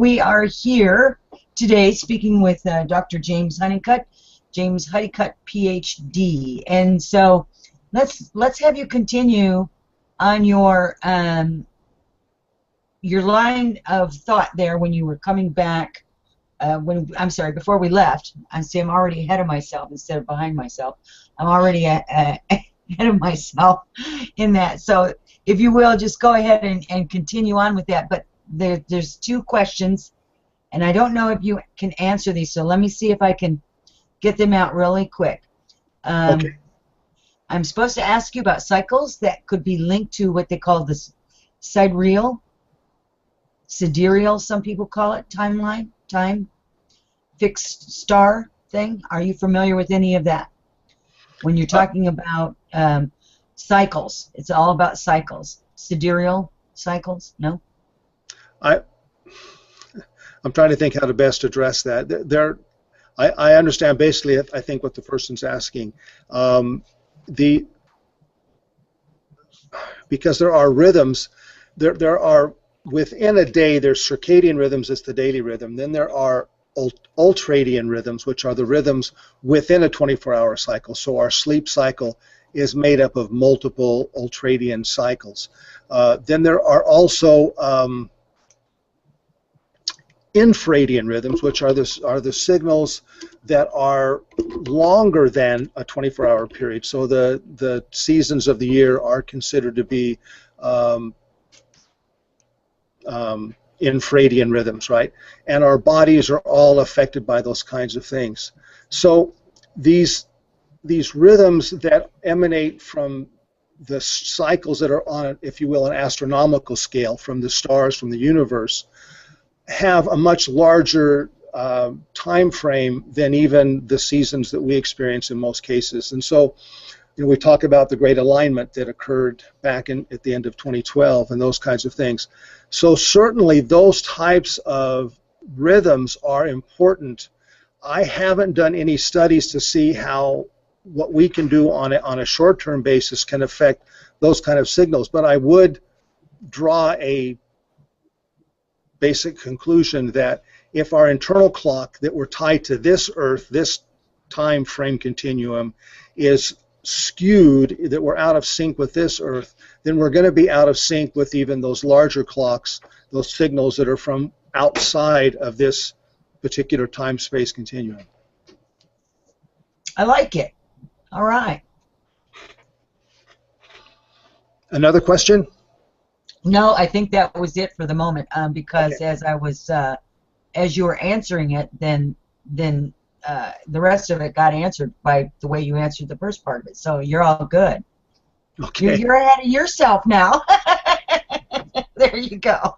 We are here today speaking with Dr. James Honeycutt, PhD. And so let's have you continue on your line of thought there when you were coming back. I'm sorry, before we left. I'm already ahead of myself instead of behind myself. I'm already ahead of myself in that. So if you will, just go ahead and continue on with that. But there's two questions, and I don't know if you can answer these, so let me see if I can get them out really quick. Okay. I'm supposed to ask you about cycles that could be linked to what they call the sidereal, some people call it, time fixed star thing. Are you familiar with any of that? When you're talking about cycles, it's all about cycles. Sidereal cycles? No? I'm trying to think how to best address that. I understand basically, I think, what the person's asking. Because there are rhythms, there are, within a day, there's circadian rhythms, it's the daily rhythm. Then there are ultradian rhythms, which are the rhythms within a 24-hour cycle. So our sleep cycle is made up of multiple ultradian cycles. Then there are also infradian rhythms, which are the signals that are longer than a 24-hour period. So the seasons of the year are considered to be infradian rhythms, right? And our bodies are all affected by those kinds of things. So these rhythms that emanate from the cycles that are on, if you will, an astronomical scale, from the stars, from the universe, have a much larger time frame than even the seasons that we experience in most cases. And so, you know, we talk about the great alignment that occurred back at the end of 2012 and those kinds of things. So certainly those types of rhythms are important. I haven't done any studies to see how what we can do on a short-term basis can affect those kind of signals, but I would draw a basic conclusion that if our internal clock that we're tied to this Earth, this time frame continuum, is skewed, that we're out of sync with this Earth, then we're going to be out of sync with even those larger clocks, those signals that are from outside of this particular time-space continuum. I like it. All right. Another question? No, I think that was it for the moment. Because okay. as you were answering it, then the rest of it got answered by the way you answered the first part of it. So you're all good. Okay. You're ahead of yourself now. There you go.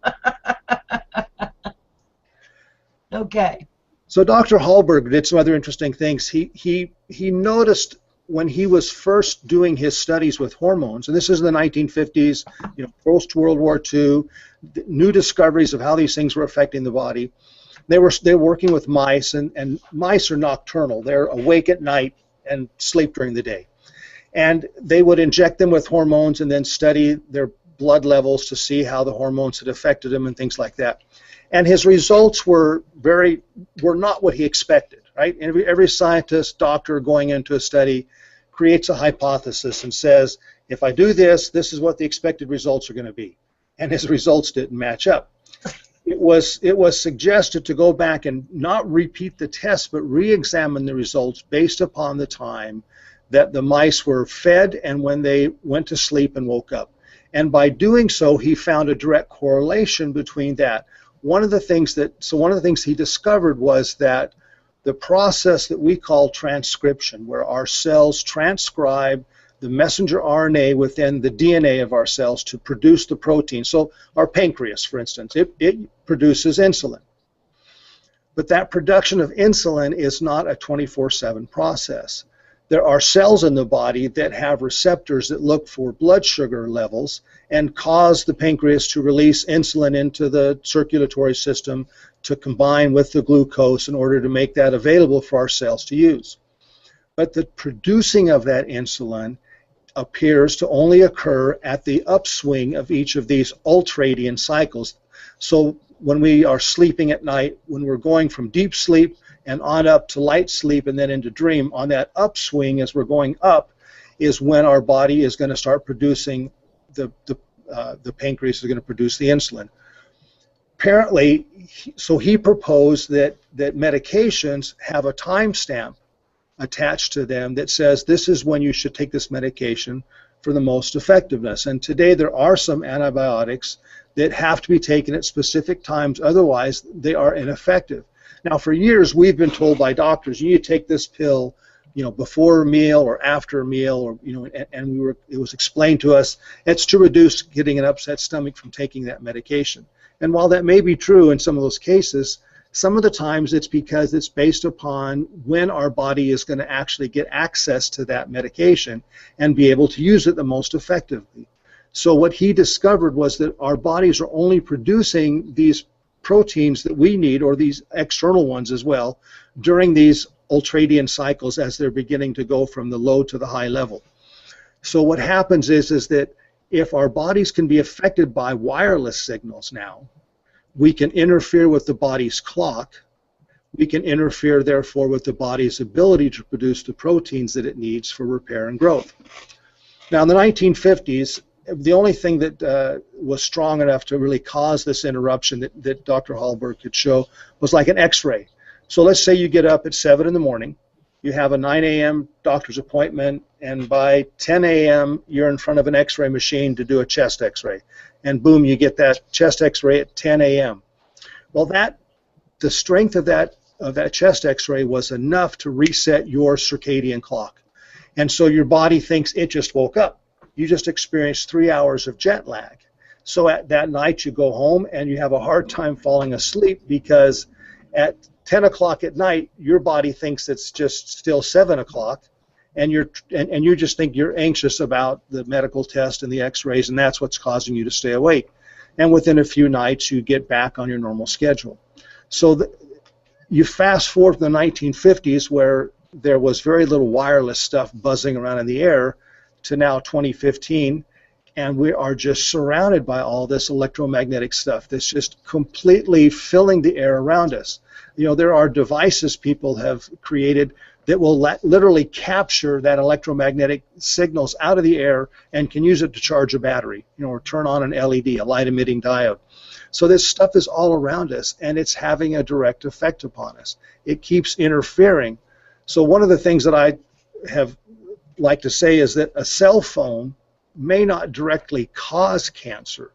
Okay. So Dr. Hallberg did some other interesting things. He noticed when he was first doing his studies with hormones, and this is in the 1950s, you know, post World War II, new discoveries of how these things were affecting the body. They were working with mice, and mice are nocturnal. They're awake at night and sleep during the day. And they would inject them with hormones and then study their blood levels to see how the hormones had affected them and things like that. And his results were not what he expected, right? Every scientist, doctor going into a study creates a hypothesis and says, if I do this, this is what the expected results are going to be. And his results didn't match up. It was suggested to go back and not repeat the test, but re-examine the results based upon the time that the mice were fed and when they went to sleep and woke up. And by doing so, he found a direct correlation between that. One of the things he discovered was that the process that we call transcription, where our cells transcribe the messenger RNA within the DNA of our cells to produce the protein. So our pancreas, for instance, it produces insulin. But that production of insulin is not a 24/7 process. There are cells in the body that have receptors that look for blood sugar levels and cause the pancreas to release insulin into the circulatory system to combine with the glucose in order to make that available for our cells to use. But the producing of that insulin appears to only occur at the upswing of each of these ultradian cycles. So when we are sleeping at night, when we're going from deep sleep and on up to light sleep and then into dream, on that upswing as we're going up is when our body is going to start producing the pancreas is going to produce the insulin. Apparently, so he proposed that medications have a timestamp attached to them that says this is when you should take this medication for the most effectiveness. And today there are some antibiotics that have to be taken at specific times, otherwise they are ineffective. Now, for years we've been told by doctors, you need to take this pill, before a meal or after a meal, or and it was explained to us it's to reduce getting an upset stomach from taking that medication. And while that may be true in some of those cases, some of the times it's because it's based upon when our body is going to actually get access to that medication and be able to use it the most effectively. So what he discovered was that our bodies are only producing these proteins that we need, or these external ones as well, during these ultradian cycles as they're beginning to go from the low to the high level. So what happens is that if our bodies can be affected by wireless signals now, we can interfere with the body's clock. We can interfere, therefore, with the body's ability to produce the proteins that it needs for repair and growth. Now, in the 1950s, the only thing that was strong enough to really cause this interruption that Dr. Hallberg could show was like an X-ray. So let's say you get up at 7 in the morning, you have a 9 a.m. doctor's appointment, and by 10 a.m. you're in front of an X-ray machine to do a chest X-ray. And boom, you get that chest X-ray at 10 a.m. Well, the strength of that chest X-ray was enough to reset your circadian clock. And so your body thinks it just woke up. You just experienced 3 hours of jet lag. So at that night you go home and you have a hard time falling asleep because at 10 o'clock at night your body thinks it's just still 7 o'clock, and you just think you're anxious about the medical test and the X-rays, and that's what's causing you to stay awake. And within a few nights you get back on your normal schedule. So you fast forward to the 1950s, where there was very little wireless stuff buzzing around in the air, to now 2015, and we are just surrounded by all this electromagnetic stuff that's just completely filling the air around us. There are devices people have created that will literally capture that electromagnetic signals out of the air and can use it to charge a battery, or turn on an LED, a light-emitting diode. So this stuff is all around us, and it's having a direct effect upon us. It keeps interfering. So one of the things that I have like to say is that a cell phone may not directly cause cancer,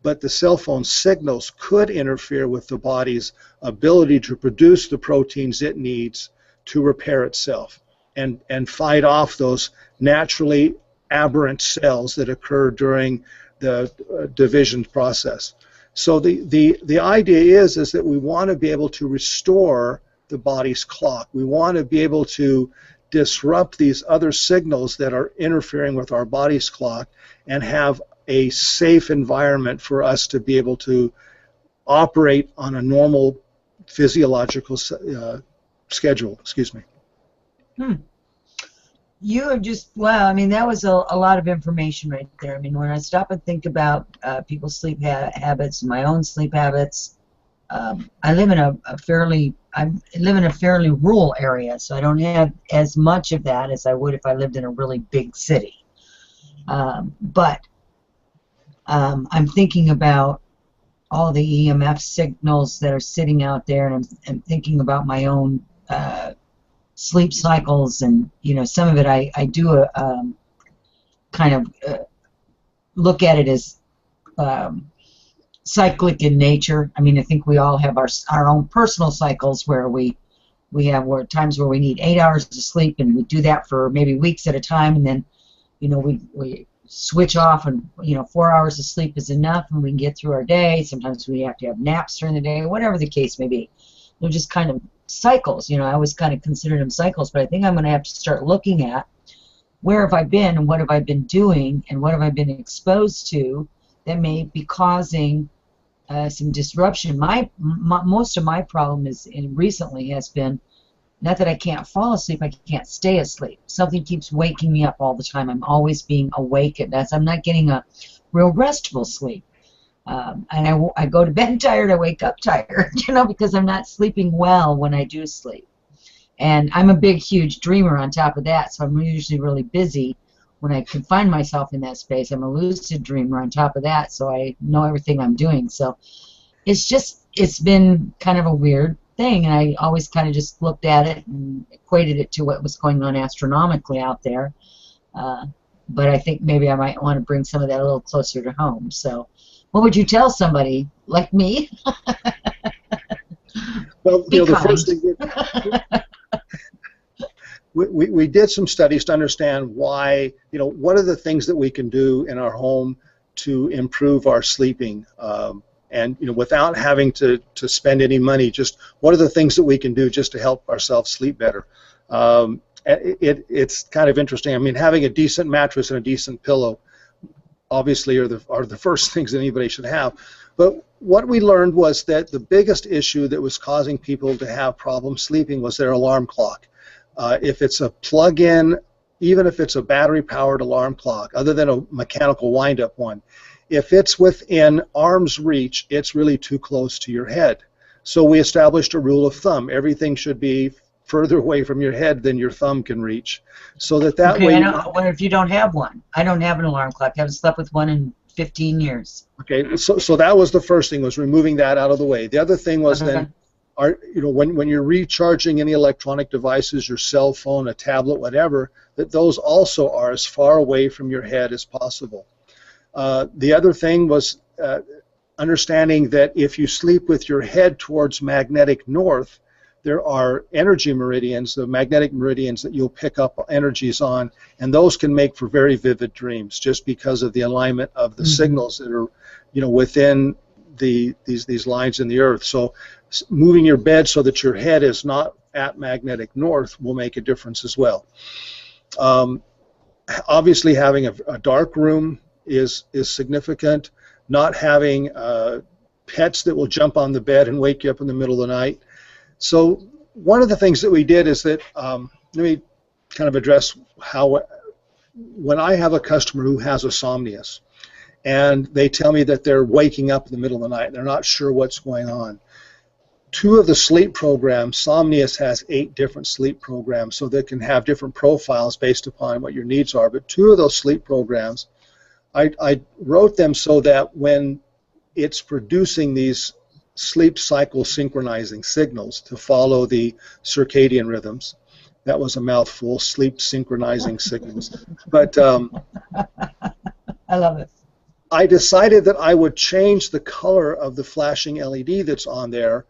but the cell phone signals could interfere with the body's ability to produce the proteins it needs to repair itself and fight off those naturally aberrant cells that occur during the division process. So the idea is that we want to be able to restore the body's clock. We want to be able to disrupt these other signals that are interfering with our body's clock and have a safe environment for us to be able to operate on a normal physiological schedule. Excuse me. You have just, wow, I mean, that was a lot of information right there. I mean, when I stop and think about people's sleep habits, my own sleep habits, I live in a fairly rural area, so I don't have as much of that as I would if I lived in a really big city. But I'm thinking about all the EMF signals that are sitting out there, and I'm thinking about my own sleep cycles, and some of it I do kind of look at it as cyclic in nature. I mean, I think we all have our own personal cycles where we have times where we need 8 hours to sleep, and we do that for maybe weeks at a time, and then we switch off, and 4 hours of sleep is enough, and we can get through our day. Sometimes we have to have naps during the day, whatever the case may be. They're just kind of cycles. I always kind of considered them cycles, but I think I'm going to have to start looking at where have I been and what have I been doing and what have I been exposed to that may be causing some disruption. Most of my problem recently has been not that I can't fall asleep, I can't stay asleep. Something keeps waking me up all the time. I'm always being awake, and I'm not getting a real restful sleep. And I go to bed tired, I wake up tired, you know, because I'm not sleeping well when I do sleep. And I'm a big, huge dreamer on top of that, so I'm usually really busy when I confine myself in that space. I'm a lucid dreamer on top of that, so I know everything I'm doing. So it's been kind of a weird thing, and I always kind of just looked at it and equated it to what was going on astronomically out there. But I think maybe I might want to bring some of that a little closer to home. So what would you tell somebody like me? Well, Be the kind. first thing we did some studies to understand why, what are the things that we can do in our home to improve our sleeping, and without having to spend any money. Just what are the things that we can do just to help ourselves sleep better? It's kind of interesting. I mean, having a decent mattress and a decent pillow obviously are the first things that anybody should have. But what we learned was that the biggest issue that was causing people to have problems sleeping was their alarm clock. If it's a plug-in, even if it's a battery-powered alarm clock, other than a mechanical wind-up one, if it's within arm's reach, it's really too close to your head. So we established a rule of thumb. Everything should be further away from your head than your thumb can reach, so that Okay, way. What if you don't have one? I don't have an alarm clock. I haven't slept with one in 15 years. Okay, so that was the first thing, was removing that out of the way. The other thing was then, when you're recharging any electronic devices, your cell phone, a tablet, whatever, that those also are as far away from your head as possible. The other thing was understanding that if you sleep with your head towards magnetic north, there are energy meridians, the magnetic meridians, that you'll pick up energies on, and those can make for very vivid dreams just because of the alignment of the signals that are, within these lines in the earth. So moving your bed so that your head is not at magnetic north will make a difference as well. Obviously, having a dark room is significant. Not having pets that will jump on the bed and wake you up in the middle of the night. So one of the things that we did is that, let me kind of address how, when I have a customer who has insomnias, and they tell me that they're waking up in the middle of the night, they're not sure what's going on. 2 of the sleep programs, Somnius has 8 different sleep programs, so they can have different profiles based upon what your needs are. But 2 of those sleep programs, I wrote them so that when it's producing these sleep cycle synchronizing signals to follow the circadian rhythms. That was a mouthful, sleep synchronizing signals. But I love it. I decided that I would change the color of the flashing LED that's on there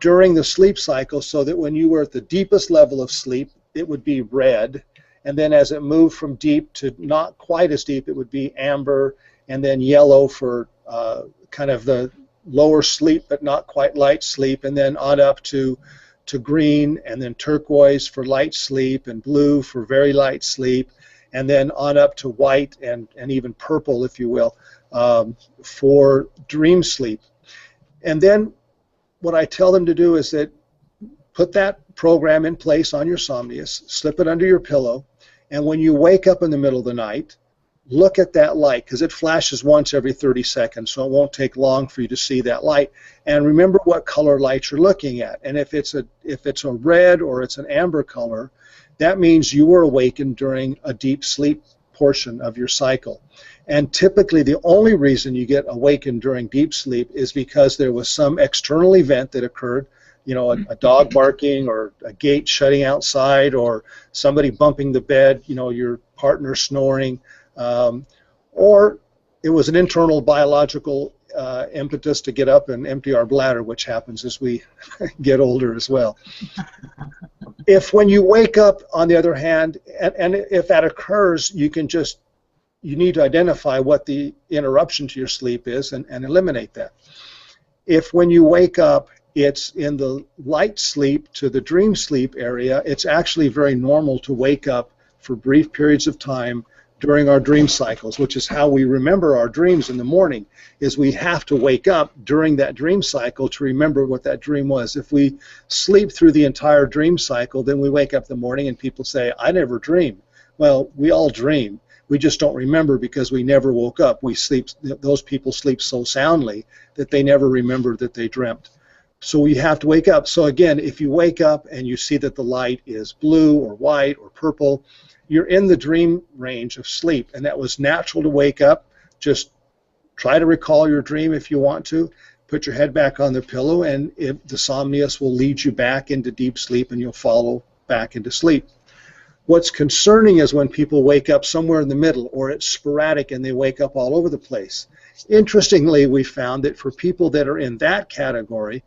during the sleep cycle, so that when you were at the deepest level of sleep, it would be red, and then as it moved from deep to not quite as deep, it would be amber, and then yellow for kind of the lower sleep but not quite light sleep, and then on up to green, and then turquoise for light sleep, and blue for very light sleep, and then on up to white and even purple, if you will, for dream sleep. And then what I tell them to do is that put that program in place on your Somnius, slip it under your pillow, and when you wake up in the middle of the night, look at that light, because it flashes once every 30 seconds, so it won't take long for you to see that light. And remember what color light you're looking at. And if it's a red or it's an amber color, that means you were awakened during a deep sleep portion of your cycle. And typically the only reason you get awakened during deep sleep is because there was some external event that occurred, a dog barking, or a gate shutting outside, or somebody bumping the bed, your partner snoring, or it was an internal biological impetus to get up and empty our bladder, which happens as we get older as well. If when you wake up, on the other hand, and if that occurs, you need to identify what the interruption to your sleep is and eliminate that. If when you wake up, it's in the light sleep to the dream sleep area, it's actually very normal to wake up for brief periods of time during our dream cycles, which is how we remember our dreams in the morning, is we have to wake up during that dream cycle to remember what that dream was. If we sleep through the entire dream cycle, then we wake up in the morning and people say, I never dream. Well, we all dream, We just don't remember because we never woke up. We sleep, those people sleep so soundly that they never remember that they dreamt. So we have to wake up. So again, if you wake up and you see that the light is blue or white or purple, you're in the dream range of sleep, and that was natural to wake up. Just try to recall your dream if you want to. Put your head back on the pillow, and the somnolence will lead you back into deep sleep, and you'll follow back into sleep. What's concerning is when people wake up somewhere in the middle, or it's sporadic and they wake up all over the place. Interestingly, we found that for people that are in that category,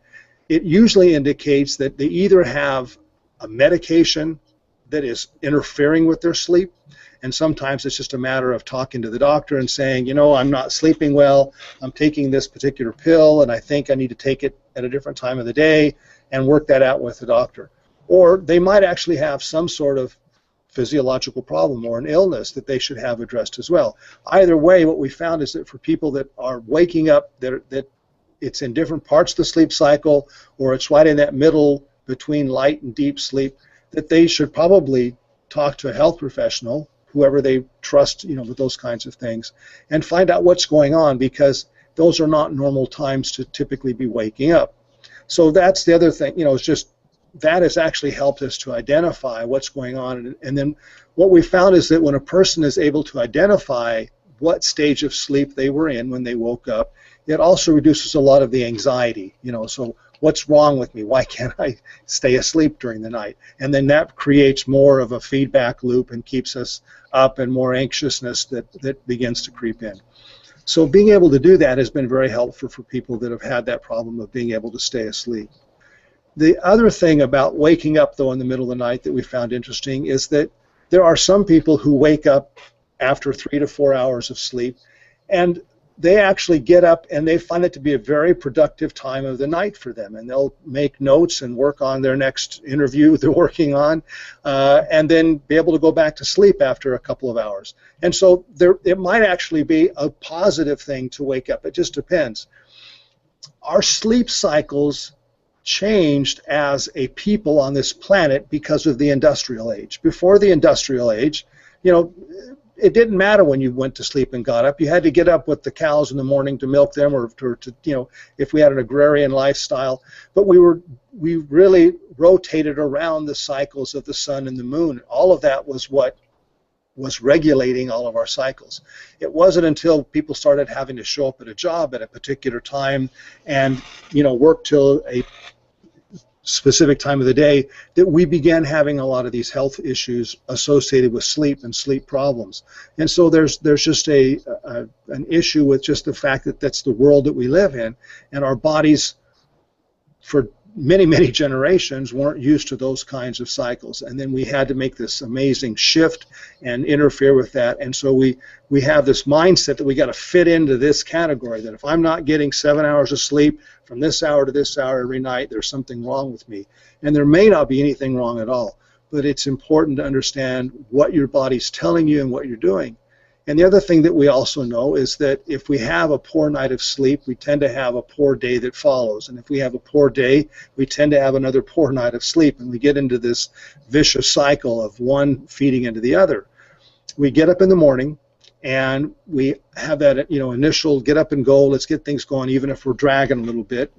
it usually indicates that they either have a medication that is interfering with their sleep, and sometimes it's just a matter of talking to the doctor and saying, you know, I'm not sleeping well, I'm taking this particular pill, and I think I need to take it at a different time of the day, and work that out with the doctor. Or they might actually have some sort of physiological problem or an illness that they should have addressed as well. Either way, what we found is that for people that are waking up, that it's in different parts of the sleep cycle, or it's right in that middle between light and deep sleep, that they should probably talk to a health professional, whoever they trust, you know, with those kinds of things, and find out what's going on, because those are not normal times to typically be waking up. So that's the other thing, you know, it's just that has actually helped us to identify what's going on. And then what we found is that when a person is able to identify what stage of sleep they were in when they woke up, it also reduces a lot of the anxiety, you know, so what's wrong with me? Why can't I stay asleep during the night? And then that creates more of a feedback loop and keeps us up, and more anxiousness that begins to creep in. So being able to do that has been very helpful for people that have had that problem of being able to stay asleep. The other thing about waking up, though, in the middle of the night that we found interesting is that there are some people who wake up after 3 to 4 hours of sleep, and they actually get up and they find it to be a very productive time of the night for them, and they'll make notes and work on their next interview they're working on, and then be able to go back to sleep after a couple of hours. And so it might actually be a positive thing to wake up. It just depends. Our sleep cycles changed as a people on this planet because of the industrial age. Before the industrial age, you know, it didn't matter when you went to sleep and got up. You had to get up with the cows in the morning to milk them, or to you know, if we had an agrarian lifestyle. But we really rotated around the cycles of the sun and the moon. All of that was what was regulating all of our cycles. It wasn't until people started having to show up at a job at a particular time and, you know, work till a specific time of the day that we began having a lot of these health issues associated with sleep and sleep problems. And so there's just an issue with just the fact that that's the world that we live in, and our bodies for many, many generations weren't used to those kinds of cycles. And then we had to make this amazing shift and interfere with that. And so we have this mindset that we got to fit into this category, that if I'm not getting 7 hours of sleep from this hour to this hour every night, there's something wrong with me. And there may not be anything wrong at all, but it's important to understand what your body's telling you and what you're doing. And the other thing that we also know is that if we have a poor night of sleep, we tend to have a poor day that follows. And if we have a poor day, we tend to have another poor night of sleep. And we get into this vicious cycle of one feeding into the other. We get up in the morning and we have that, you know, initial get up and go, let's get things going, even if we're dragging a little bit.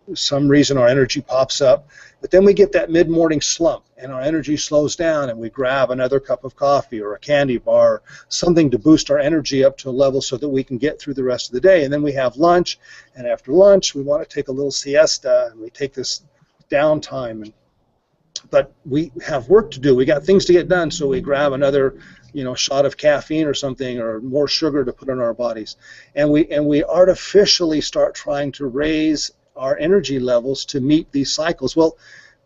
For some reason our energy pops up, but then we get that mid-morning slump and our energy slows down, and we grab another cup of coffee or a candy bar, something to boost our energy up to a level so that we can get through the rest of the day. And then we have lunch, and after lunch we want to take a little siesta, and we take this downtime, but we have work to do, we got things to get done, so we grab another, you know, shot of caffeine or something, or more sugar to put in our bodies, and we artificially start trying to raise our energy levels to meet these cycles. Well,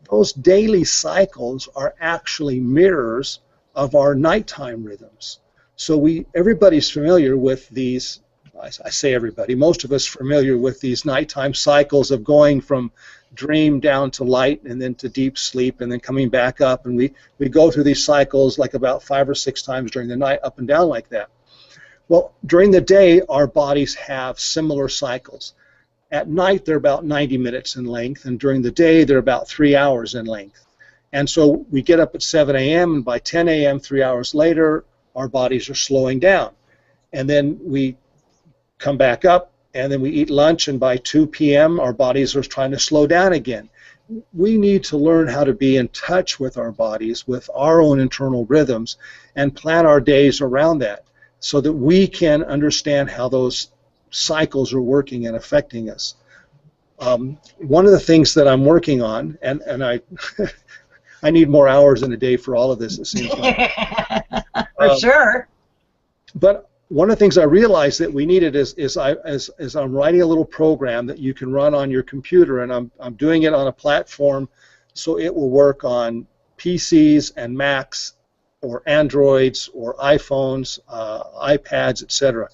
those daily cycles are actually mirrors of our nighttime rhythms. So everybody's familiar with these, I say everybody, most of us familiar with these nighttime cycles of going from dream down to light and then to deep sleep and then coming back up, and we go through these cycles like about 5 or 6 times during the night, up and down like that. Well, during the day our bodies have similar cycles. At night, they're about 90 minutes in length, and during the day, they're about 3 hours in length. And so we get up at 7 a.m., and by 10 a.m., 3 hours later, our bodies are slowing down. And then we come back up, and then we eat lunch, and by 2 p.m. our bodies are trying to slow down again. We need to learn how to be in touch with our bodies, with our own internal rhythms, and plan our days around that so that we can understand how those cycles are working and affecting us. One of the things that I'm working on, and I I need more hours in a day for all of this, it seems like. For sure. But one of the things I realized that we needed is I'm writing a little program that you can run on your computer, and I'm doing it on a platform so it will work on PCs and Macs or Androids or iPhones, iPads, etc.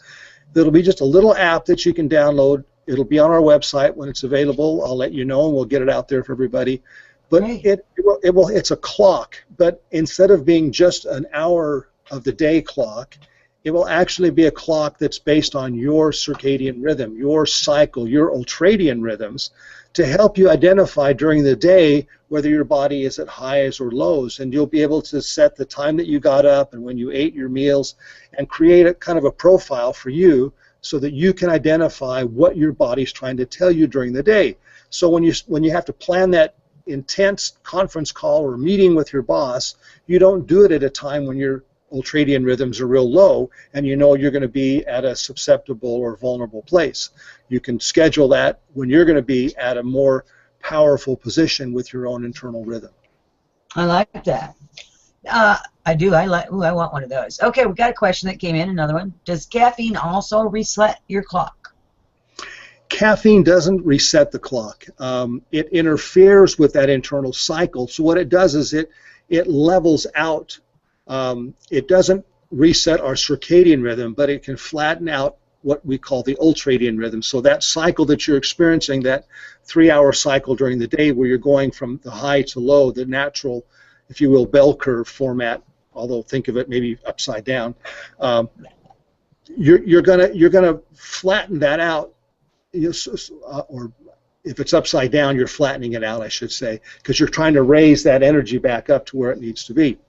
It'll be just a little app that you can download. It'll be on our website when it's available. I'll let you know, and we'll get it out there for everybody. But it's a clock, but instead of being just an hour of the day clock, it will actually be a clock that's based on your circadian rhythm, your cycle, your ultradian rhythms, to help you identify during the day whether your body is at highs or lows. And you'll be able to set the time that you got up and when you ate your meals and create a kind of a profile for you so that you can identify what your body's trying to tell you during the day. So when you have to plan that intense conference call or meeting with your boss, you don't do it at a time when your ultradian rhythms are real low and you know you're going to be at a susceptible or vulnerable place. You can schedule that when you're going to be at a more powerful position with your own internal rhythm. I like that. I do. I want one of those. Okay, we got a question that came in, another one. Does caffeine also reset your clock? Caffeine doesn't reset the clock. It interferes with that internal cycle. So what it does is it levels out. It doesn't reset our circadian rhythm, but it can flatten out what we call the ultradian rhythm. So that cycle that you're experiencing, that 3-hour cycle during the day where you're going from the high to low, the natural, if you will, bell curve format, although think of it maybe upside down, you're gonna flatten that out, or if it's upside down, you're flattening it out, I should say, because you're trying to raise that energy back up to where it needs to be.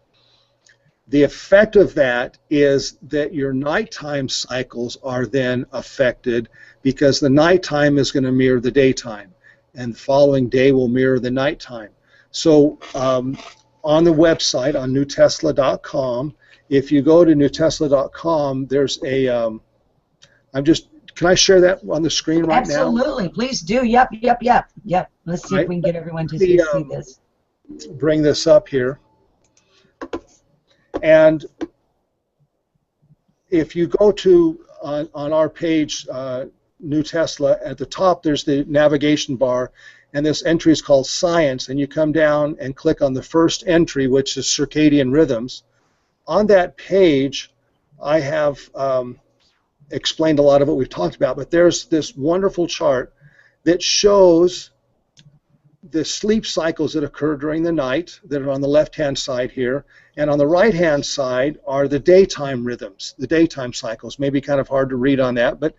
The effect of that is that your nighttime cycles are then affected because the nighttime is going to mirror the daytime, and the following day will mirror the nighttime. So on the website, on NUTESLA.com, if you go to NUTESLA.com, there's a, can I share that on the screen right now? Absolutely, please do. Yep. Let's see if we can get everyone to see this. Bring this up here. And if you go to, on our page, NUTESLA, at the top there's the navigation bar, and this entry is called Science, and you come down and click on the first entry, which is circadian rhythms. On that page, I have explained a lot of what we've talked about, but there's this wonderful chart that shows the sleep cycles that occur during the night that are on the left-hand side here, and on the right-hand side are the daytime rhythms, the daytime cycles. Maybe kind of hard to read on that, but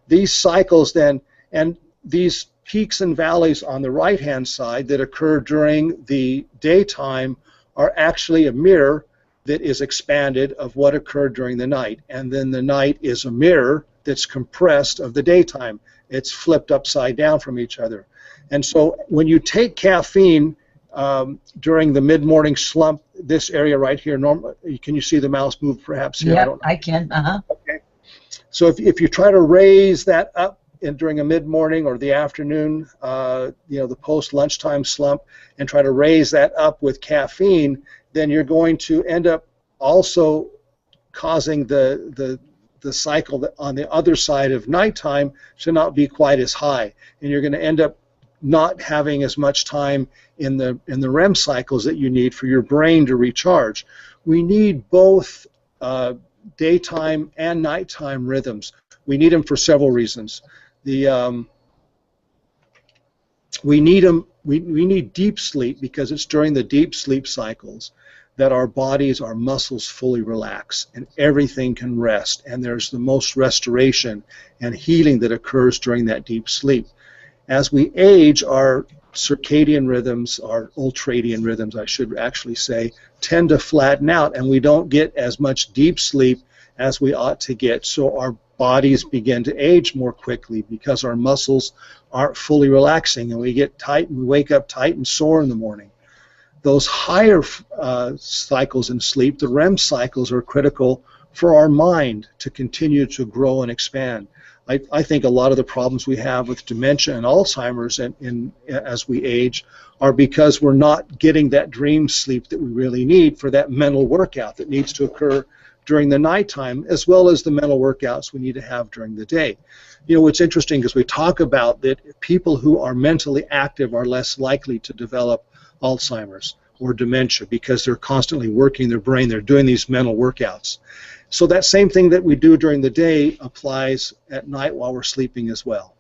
these cycles then, and these peaks and valleys on the right-hand side that occur during the daytime are actually a mirror that is expanded of what occurred during the night, and then the night is a mirror that's compressed of the daytime. It's flipped upside down from each other. And so when you take caffeine during the mid-morning slump, this area right here, can you see the mouse move perhaps here? Yeah, I can. Okay. So if you try to raise that up during a mid-morning or the afternoon, the post-lunchtime slump, and try to raise that up with caffeine, then you're going to end up also causing the cycle that on the other side of nighttime to not be quite as high, and you're going to end up not having as much time in the REM cycles that you need for your brain to recharge. We need both daytime and nighttime rhythms. We need them for several reasons. We need them. We need deep sleep because it's during the deep sleep cycles that our bodies, our muscles fully relax and everything can rest, and there's the most restoration and healing that occurs during that deep sleep. As we age, our circadian rhythms, our ultradian rhythms, I should actually say, tend to flatten out, and we don't get as much deep sleep as we ought to get. So our bodies begin to age more quickly because our muscles aren't fully relaxing, and we get tight, and we wake up tight and sore in the morning. Those higher cycles in sleep, the REM cycles, are critical for our mind to continue to grow and expand. I think a lot of the problems we have with dementia and Alzheimer's as we age are because we're not getting that dream sleep that we really need for that mental workout that needs to occur during the nighttime, as well as the mental workouts we need to have during the day. You know, what's interesting is we talk about that people who are mentally active are less likely to develop Alzheimer's or dementia because they're constantly working their brain, they're doing these mental workouts. So that same thing that we do during the day applies at night while we're sleeping as well.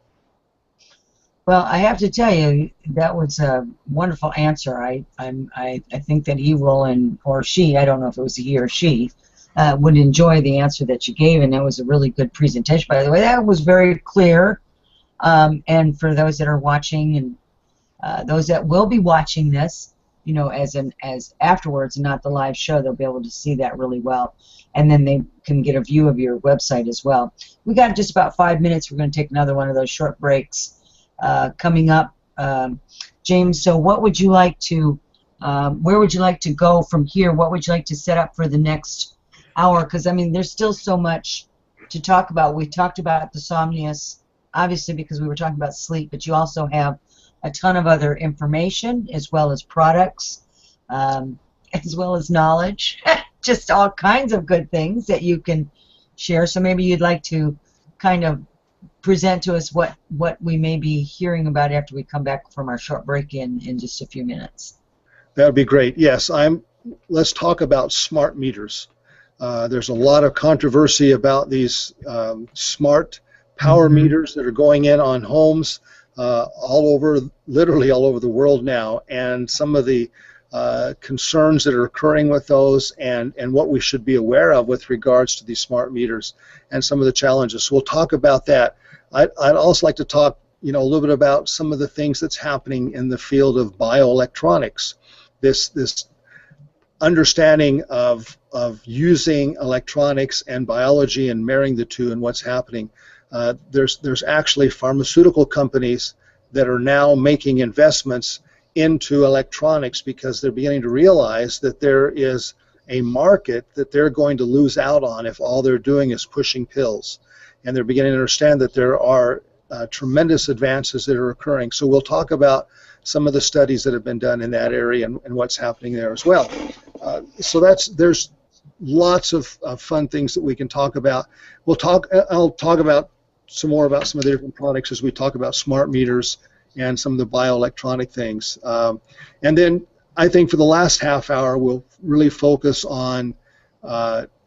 Well, I have to tell you, that was a wonderful answer. I think that he will, or she, I don't know if it was he or she, would enjoy the answer that you gave, and that was a really good presentation. By the way, that was very clear. And for those that are watching and those that will be watching this, you know, as afterwards, not the live show, they'll be able to see that really well, and then they can get a view of your website as well. We got just about 5 minutes. We're going to take another one of those short breaks coming up, James. So, what would you like to? Where would you like to go from here? What would you like to set up for the next hour? Because I mean, there's still so much to talk about. We talked about the somnius, obviously, because we were talking about sleep, but you also have a ton of other information, as well as products, as well as knowledge, just all kinds of good things that you can share. So maybe you'd like to kind of present to us what we may be hearing about after we come back from our short break in just a few minutes. That would be great. Yes, let's talk about smart meters. There's a lot of controversy about these smart power meters that are going in on homes literally all over the world now, and some of the concerns that are occurring with those, and what we should be aware of with regards to these smart meters, and some of the challenges. So we'll talk about that. I'd also like to talk, you know, a little bit about some of the things that's happening in the field of bioelectronics. This understanding of using electronics and biology and marrying the two and what's happening. There's actually pharmaceutical companies that are now making investments into electronics because they're beginning to realize that there is a market that they're going to lose out on if all they're doing is pushing pills. And they're beginning to understand that there are tremendous advances that are occurring. So we'll talk about some of the studies that have been done in that area and what's happening there as well. So there's lots of fun things that we can talk about. I'll talk about some more about some of the different products as we talk about smart meters and some of the bioelectronic things. And then I think for the last half hour we'll really focus on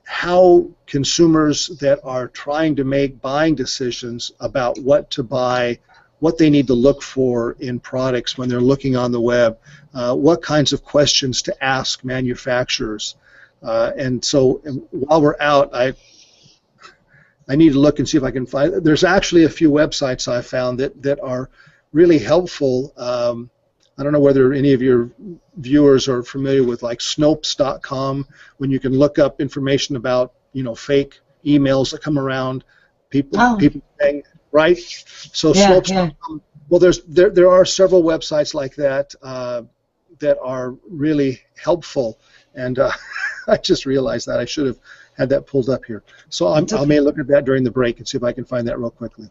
how consumers that are trying to make buying decisions about what to buy, what they need to look for in products when they're looking on the web, what kinds of questions to ask manufacturers. And so while we're out, I need to look and see if I can find. There's actually a few websites I found that are really helpful. I don't know whether any of your viewers are familiar with like Snopes.com, when you can look up information about, you know, fake emails that come around, people saying, right? So Snopes.com. Yeah. Well, there are several websites like that that are really helpful, and I just realized that I should have had that pulled up here. So I may look at that during the break and see if I can find that real quickly.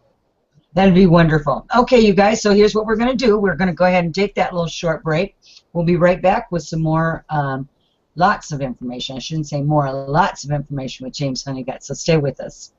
That'd be wonderful. Okay, you guys, so here's what we're going to do. We're going to go ahead and take that little short break. We'll be right back with some more, lots of information. I shouldn't say more, lots of information with James Honeycutt, so stay with us.